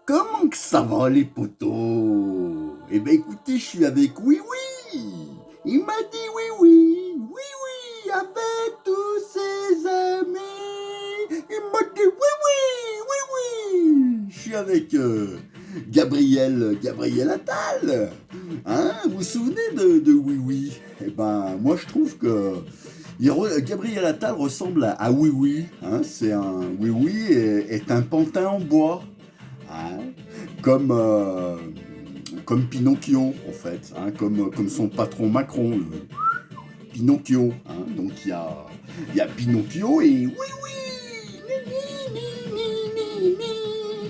comment que ça va les potos? Eh ben écoutez, je suis avec Oui Oui. Il m'a dit oui oui, oui oui, avec tous ses amis. Il m'a dit oui oui, oui oui. Je suis avec Gabriel Attal. Hein, vous vous souvenez de Oui Oui? Eh ben moi je trouve que Gabriel Attal ressemble à Oui Oui. Hein, c'est un Oui Oui est un pantin en bois. Hein, comme, comme Pinocchio, en fait, hein, comme son patron Macron, le Pinocchio. Hein, donc il y a Pinocchio et oui, oui,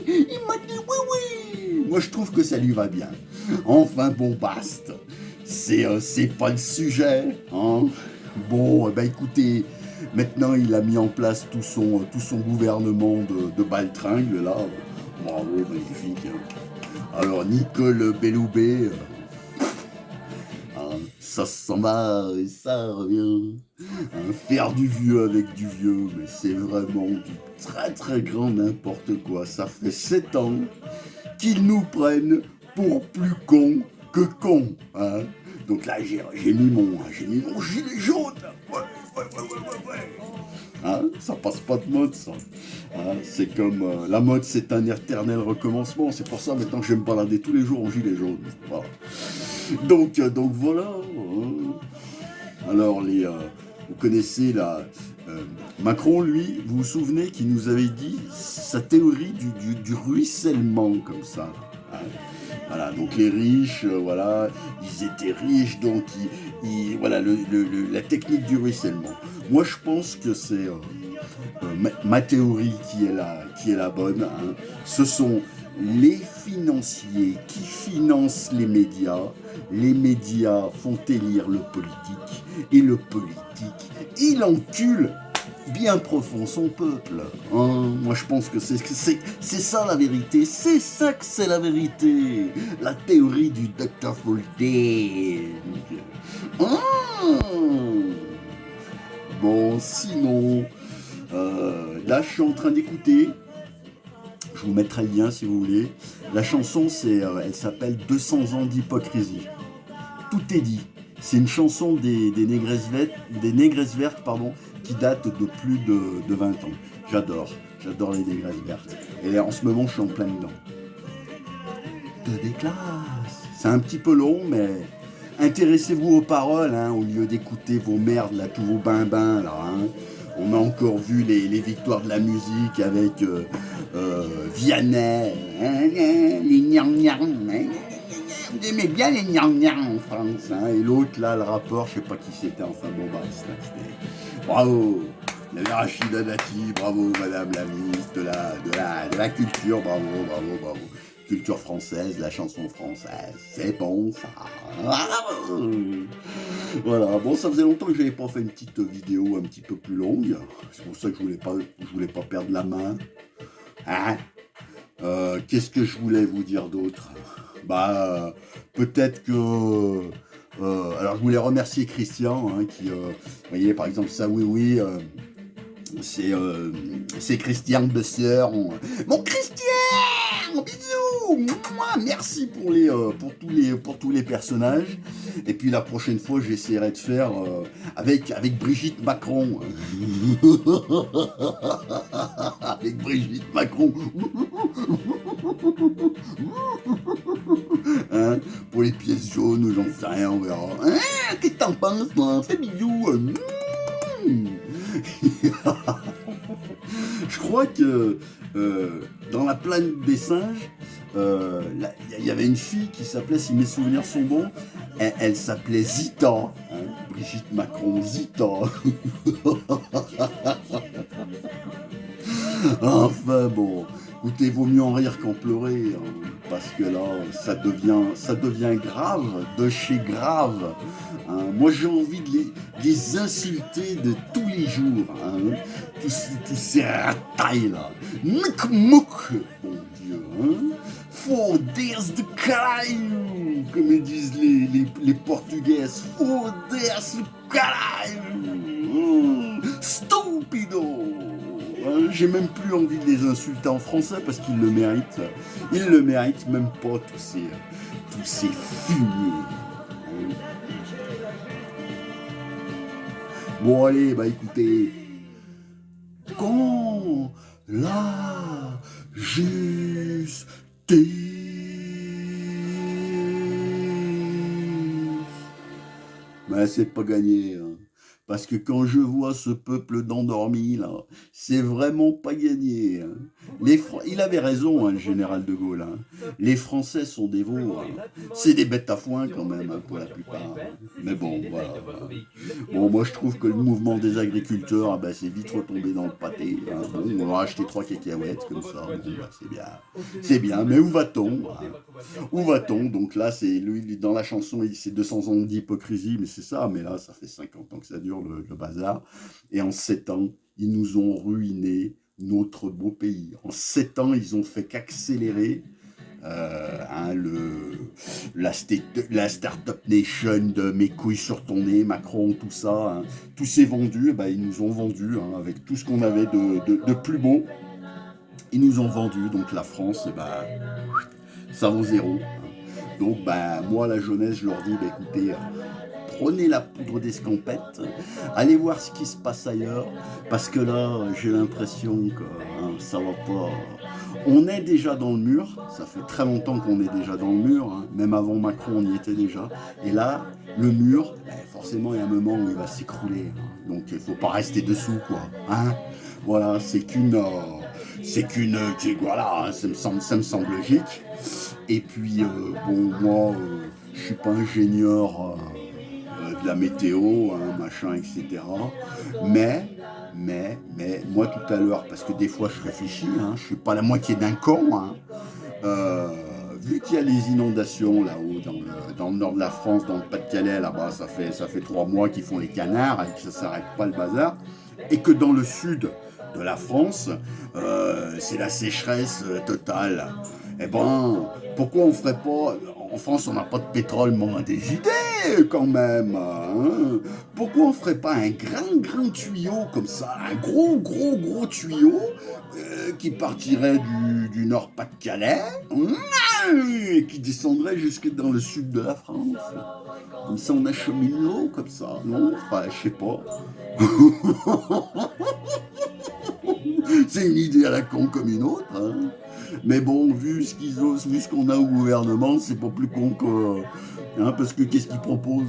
il m'a dit oui, oui. Moi, je trouve que ça lui va bien. Enfin, bon, basta. C'est pas le sujet. Hein. Bon, ben écoutez, maintenant il a mis en place tout son gouvernement de baltringues, là. Bravo, magnifique. Alors, Nicole Belloubet, hein, ça s'en va et ça revient. Hein, faire du vieux avec du vieux, mais c'est vraiment du très très grand n'importe quoi. Ça fait 7 ans qu'ils nous prennent pour plus cons que cons. Hein. Donc là, j'ai mis mon gilet jaune. Ouais, ouais, ouais, ouais, ouais, ouais. Hein, ça passe pas de mode, ça. Hein, c'est comme la mode, c'est un éternel recommencement. C'est pour ça maintenant que je vais me balader tous les jours en gilet jaune. Voilà. Donc voilà. Hein. Alors vous connaissez Macron, lui, vous vous souvenez qu'il nous avait dit sa théorie du ruissellement comme ça. Hein. Voilà, donc les riches, voilà, ils étaient riches, donc voilà la technique du ruissellement. Moi, je pense que c'est ma théorie qui est la bonne. Hein. Ce sont les financiers qui financent les médias font élire le politique, et le politique, il encule bien profond son peuple. Hein. Moi je pense que c'est ça la vérité, c'est ça que c'est la vérité, la théorie du Dr. Folden. Hein. Bon, sinon, là je suis en train d'écouter, je vous mettrai le lien si vous voulez, la chanson elle s'appelle 200 ans d'hypocrisie. Tout est dit. C'est une chanson des négresses vertes, pardon, qui date de plus de 20 ans. J'adore les négresses vertes. Et en ce moment, je suis en plein dedans. De déclasse. C'est un petit peu long, mais intéressez-vous aux paroles, hein, au lieu d'écouter vos merdes, là, tous vos bimbins, là. Hein. On a encore vu les victoires de la musique avec Vianney, les gnang-gnang, vous aimez bien les gnang-gnang en France, hein, et l'autre là, le rappeur, je sais pas qui c'était, enfin bon bah c'était... Bravo. Il y avait Rachida Dati, bravo madame la ministre de la culture, bravo, bravo, bravo. Culture française, la chanson française, c'est bon ça. Voilà, bon ça faisait longtemps que j'avais pas fait une petite vidéo un petit peu plus longue, c'est pour ça que je voulais pas perdre la main. Hein. Qu'est-ce que je voulais vous dire d'autre? Bah, peut-être que... alors, je voulais remercier Christian, hein, qui... vous voyez, par exemple, ça, oui, oui, c'est Christian Besser. Mon Christian, bisous, mouah, merci pour tous les personnages. Et puis la prochaine fois, j'essaierai de faire avec Brigitte Macron. Avec Brigitte Macron. Hein, pour les pièces jaunes, j'en sais rien, on verra. Hein, qu'est-ce que t'en penses, toi? Fais bisous. Je crois que dans la planète des singes, il y avait une fille qui s'appelait, si mes souvenirs sont bons, elle s'appelait Zita. Hein, Brigitte Macron, Zita. Enfin bon, écoutez, vaut mieux en rire qu'en pleurer, hein, parce que là, ça devient grave, de chez grave. Hein. Moi, j'ai envie de les insulter de tous les jours, hein, tous ces ratailles là. Mouk, bon Dieu, hein. Foder-se de caralho, comme ils disent les Portugaises. Foder-se de caralho, stupido. J'ai même plus envie de les insulter en français parce qu'ils le méritent. Ils le méritent même pas, tous ces fumiers. Bon, allez, bah écoutez. Quand la justice mais c'est pas gagné, hein. Parce que quand je vois ce peuple d'endormis, là, c'est vraiment pas gagné, hein. Il avait raison, hein, le général de Gaulle, hein. Les Français sont des veaux, hein. C'est des bêtes à foin quand même, hein, pour la plupart, hein. Mais bon, voilà. Bon, moi je trouve que le mouvement des agriculteurs, ah ben, c'est vite retombé dans le pâté, hein. Bon, on va acheter 3 cacahuètes comme ça, bon, bah, c'est bien. C'est bien, mais où va-t-on, hein? Où va-t-on? Donc là, c'est lui, dans la chanson, c'est 200 ans d'hypocrisie, mais c'est ça, mais là, ça fait 50 ans que ça dure, le bazar. Et en 7 ans, ils nous ont ruiné notre beau pays. En 7 ans, ils ont fait qu'accélérer hein, la Startup Nation de mes couilles sur ton nez, Macron, tout ça. Hein. Tout s'est vendu, bah, ils nous ont vendu hein, avec tout ce qu'on avait de plus beau. Ils nous ont vendu, donc la France, bah, ça vaut zéro. Hein. Donc, bah, moi, la jeunesse, je leur dis, bah, écoutez, prenez la poudre d'escampette, allez voir ce qui se passe ailleurs, parce que là, j'ai l'impression que hein, ça va pas. On est déjà dans le mur, ça fait très longtemps qu'on est déjà dans le mur, hein. Même avant Macron, on y était déjà. Et là, le mur, forcément, il y a un moment où il va s'écrouler. Hein. Donc, il ne faut pas rester dessous, quoi. Hein voilà, voilà, hein, ça me semble logique. Et puis, bon, moi, je suis pas ingénieur de la météo, hein, machin, etc. Mais, moi tout à l'heure, parce que des fois je réfléchis, hein, je suis pas la moitié d'un con, hein, vu qu'il y a les inondations là-haut, dans le nord de la France, dans le Pas-de-Calais, là-bas, ça fait 3 mois qu'ils font les canards et que ça s'arrête pas le bazar, et que dans le sud de la France, c'est la sécheresse totale. Eh ben, pourquoi on ferait pas... En France, on n'a pas de pétrole, mais on a des idées quand même. Hein. Pourquoi on ferait pas un grand tuyau comme ça, un gros tuyau qui partirait du Nord-Pas-de-Calais et qui descendrait jusque dans le sud de la France. Comme ça, on achemine l'eau comme ça, non? Enfin, je sais pas. C'est une idée à la con comme une autre. Hein. Mais bon, vu ce qu'on a au gouvernement, c'est pas plus con que... Hein, parce que qu'est-ce qu'ils proposent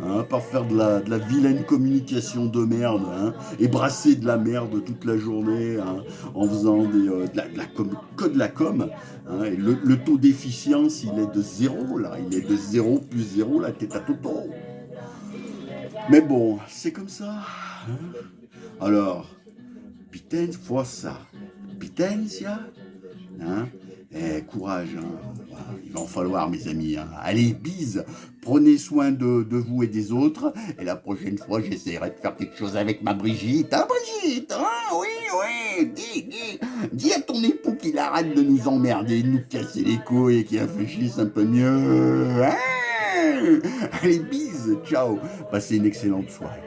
hein, à part faire de la vilaine communication de merde hein, et brasser de la merde toute la journée hein, en faisant que de la com. Hein, et le taux d'efficience, il est de 0, là. Il est de 0 plus 0, la tête à toto. Mais bon, c'est comme ça. Hein. Alors... Pitens Fossa, Pitenzia, hein, courage, hein. Il va en falloir mes amis, hein. Allez, bise, prenez soin de vous et des autres, et la prochaine fois j'essaierai de faire quelque chose avec ma Brigitte, hein Brigitte, hein, oui, dis à ton époux qu'il arrête de nous emmerder, de nous casser les couilles et qu'il réfléchisse un peu mieux, hein. Allez, bise, ciao, passez une excellente soirée.